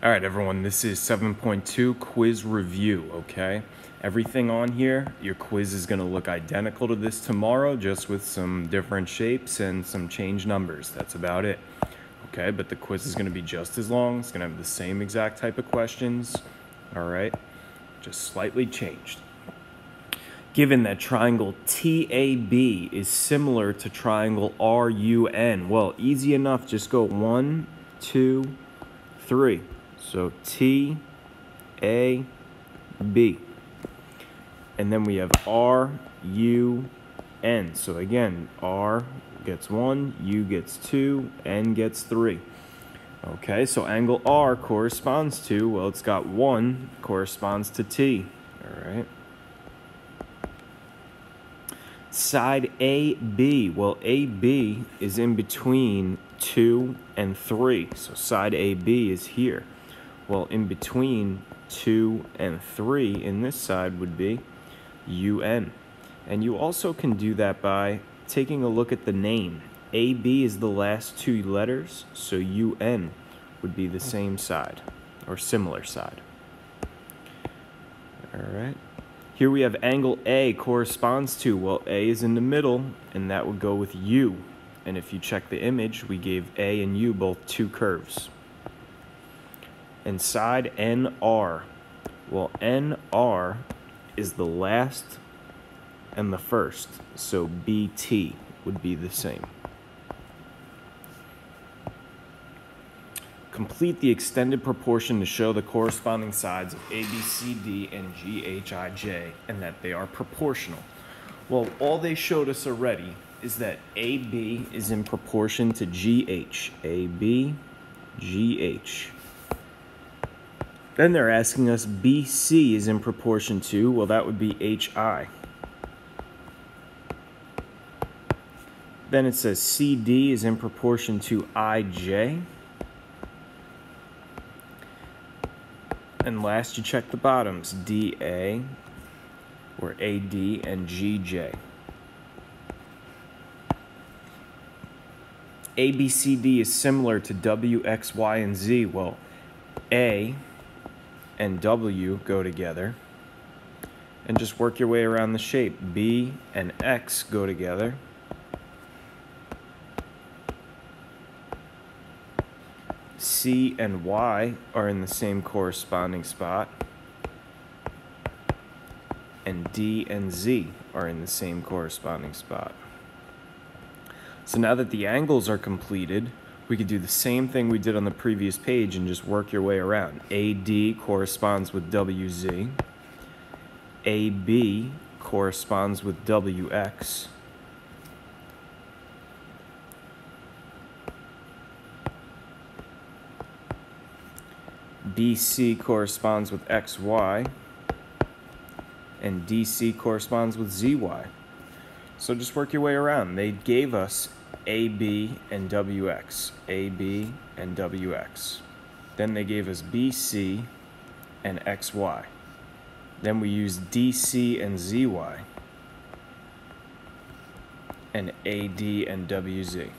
All right, everyone, this is 7.2 quiz review, okay? Everything on here, your quiz is gonna look identical to this tomorrow, just with some different shapes and some changed numbers. That's about it, okay? But the quiz is gonna be just as long. It's gonna have the same exact type of questions, all right? Just slightly changed. Given that triangle TAB is similar to triangle RUN, well, easy enough, just go 1, 2, 3. So TAB. And then we have RUN. So again, R gets 1, U gets 2, N gets 3. Okay, so angle R corresponds to, well, it's got 1, corresponds to T. All right. Side AB, well, AB is in between 2 and 3. So side AB is here. Well, in between 2 and 3 in this side would be UN. And you also can do that by taking a look at the name. AB is the last two letters, so UN would be the same side or similar side. All right. Here we have angle A corresponds to, well, A is in the middle, and that would go with U. And if you check the image, we gave A and U both two curves. And side NR, well, NR is the last and the first, so BT would be the same. Complete the extended proportion to show the corresponding sides of ABCD and GHIJ and that they are proportional. Well, all they showed us already is that AB is in proportion to GH. AB, GH. Then they're asking us BC is in proportion to, well, that would be HI. Then it says CD is in proportion to IJ. And last, you check the bottoms, DA, or AD, and GJ. ABCD is similar to W, X, Y, and Z. Well, A and W go together. And just work your way around the shape. B and X go together. C and Y are in the same corresponding spot. And D and Z are in the same corresponding spot. So now that the angles are completed, we could do the same thing we did on the previous page and just work your way around. AD corresponds with WZ. AB corresponds with WX. BC corresponds with XY. And DC corresponds with ZY. So just work your way around. They gave us AB and WX, AB and WX. Then they gave us BC and XY. Then we used DC and ZY, and AD and WZ.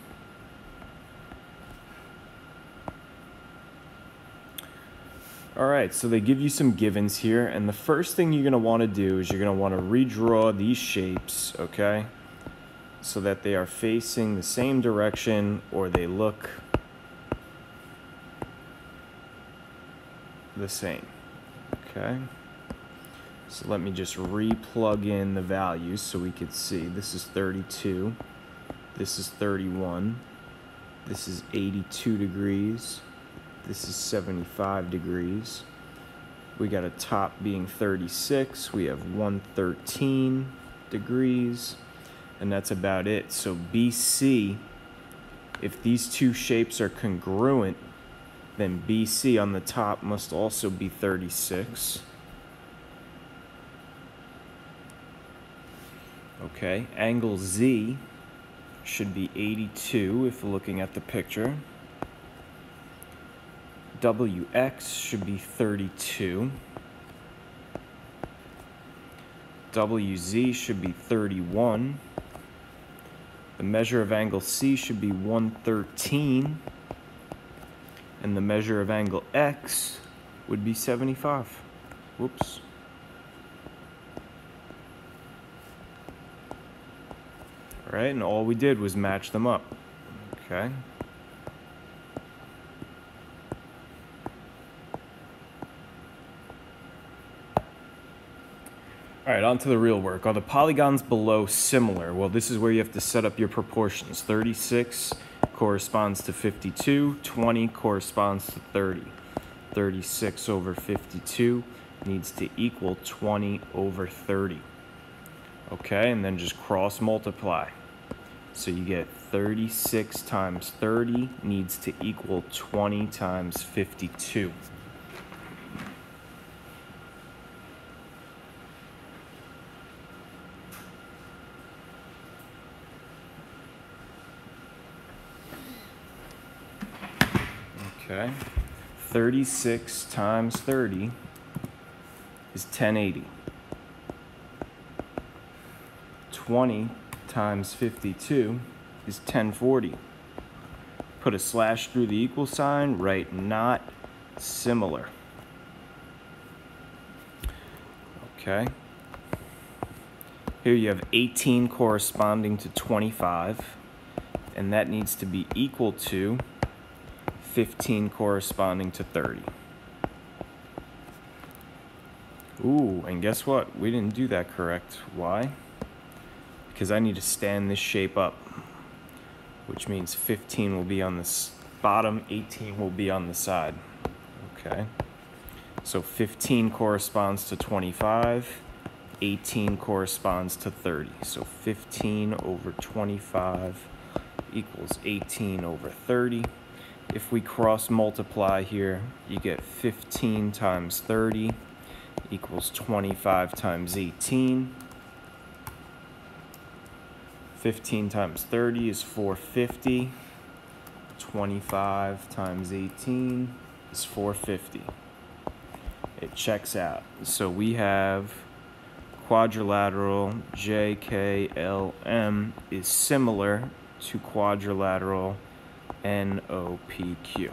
All right, so they give you some givens here, and the first thing you're going to want to do is you're going to want to redraw these shapes, okay, so that they are facing the same direction or they look the same, okay? So let me just re-plug in the values so we could see. This is 32, this is 31, this is 82 degrees, this is 75 degrees. We got a top being 36. We have 113 degrees. And that's about it. So BC, if these two shapes are congruent, then BC on the top must also be 36. Okay, angle Z should be 82 if looking at the picture. WX should be 32. WZ should be 31. The measure of angle C should be 113. and the measure of angle X would be 75. Whoops. All right, and all we did was match them up. Okay. All right, on to the real work. Are the polygons below similar? Well, this is where you have to set up your proportions. 36 corresponds to 52, 20 corresponds to 30. 36 over 52 needs to equal 20 over 30. Okay, and then just cross multiply. So you get 36 times 30 needs to equal 20 times 52. Okay, 36 times 30 is 1080. 20 times 52 is 1040. Put a slash through the equal sign, write not similar. Okay. Here you have 18 corresponding to 25, and that needs to be equal to 15 corresponding to 30. Ooh, and guess what? We didn't do that correct. Why? Because I need to stand this shape up, which means 15 will be on the bottom, 18 will be on the side. Okay. So 15 corresponds to 25, 18 corresponds to 30. So 15 over 25 equals 18 over 30. If we cross multiply here, you get 15 times 30 equals 25 times 18. 15 times 30 is 450. 25 times 18 is 450. It checks out. So we have quadrilateral JKLM is similar to quadrilateral NOPQ.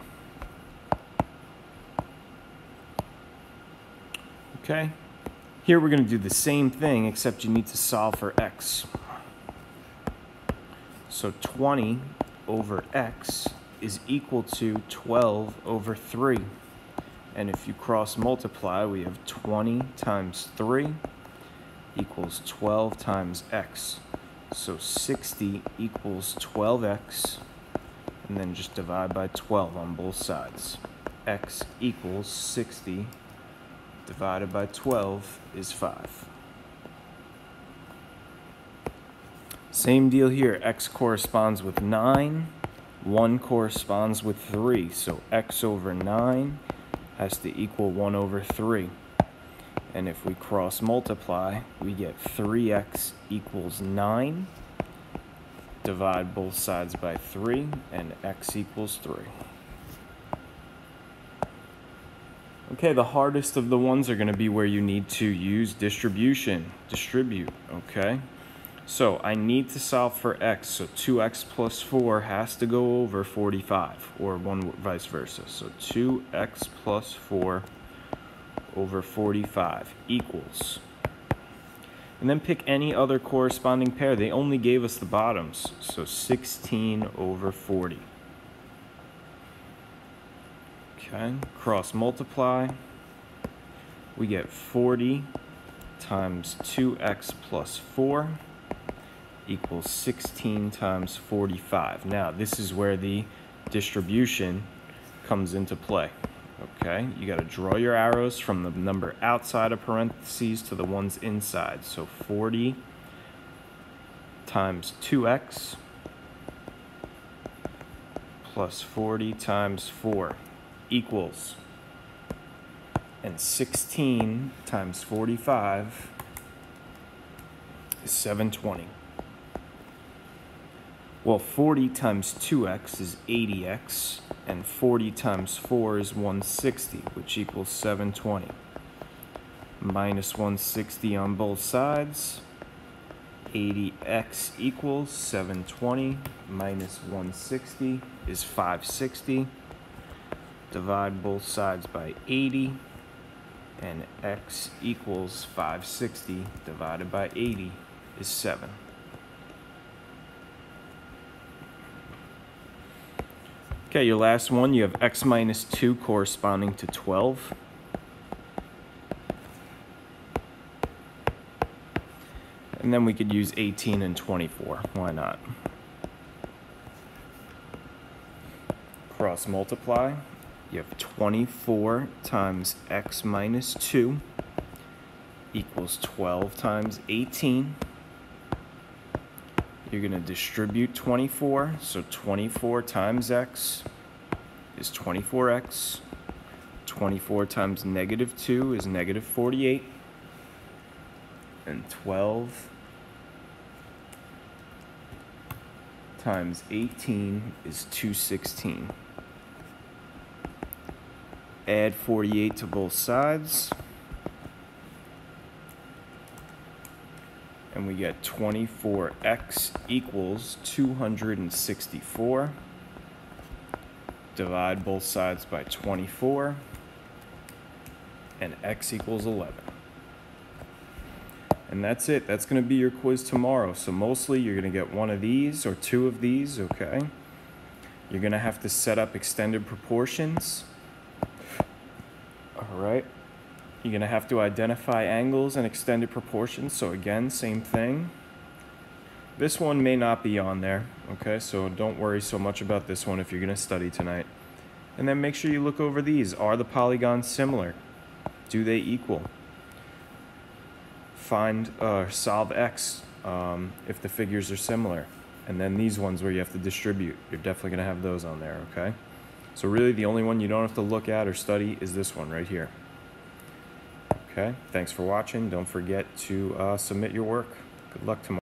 Okay, here we're going to do the same thing, except you need to solve for x. So 20 over x is equal to 12 over 3. And if you cross multiply, we have 20 times 3 equals 12 times x. So 60 equals 12x. And then just divide by 12 on both sides. X equals 60 divided by 12 is 5. Same deal here. X corresponds with 9. 1 corresponds with 3. So x over 9 has to equal 1 over 3. And if we cross multiply, we get 3x equals 9. Divide both sides by 3, and x equals 3. Okay, the hardest of the ones are going to be where you need to use distribution. Distribute, okay? So I need to solve for x, so 2x plus 4 has to go over 45, or vice versa. So 2x plus 4 over 45 equals. And then pick any other corresponding pair. They only gave us the bottoms, so 16 over 40. Okay, cross multiply. We get 40 times 2x plus 4 equals 16 times 45. Now, this is where the distribution comes into play. Okay, you got to draw your arrows from the number outside of parentheses to the ones inside. So 40 times 2x plus 40 times 4 equals, and 16 times 45 is 720. Well, 40 times 2x is 80x, and 40 times 4 is 160, which equals 720. Minus 160 on both sides. 80x equals 720 minus 160 is 560. divide both sides by 80, and x equals 560 divided by 80 is 7. Okay, your last one, you have x minus 2 corresponding to 12. And then we could use 18 and 24. Why not? Cross multiply. You have 24 times x minus 2 equals 12 times 18. You're going to distribute 24, so 24 times x is 24x. 24 times negative 2 is negative 48. And 12 times 18 is 216. Add 48 to both sides. And we get 24x equals 264. Divide both sides by 24. And x equals 11. And that's it. That's going to be your quiz tomorrow. So mostly you're going to get one of these or two of these, okay? You're going to have to set up extended proportions. All right. You're going to have to identify angles and extended proportions. So again, same thing. This one may not be on there, okay? So don't worry so much about this one if you're going to study tonight. And then make sure you look over these. Are the polygons similar? Do they equal? Find solve x if the figures are similar. And then these ones where you have to distribute, you're definitely going to have those on there, okay? So really the only one you don't have to look at or study is this one right here. Okay, thanks for watching. Don't forget to submit your work. Good luck tomorrow.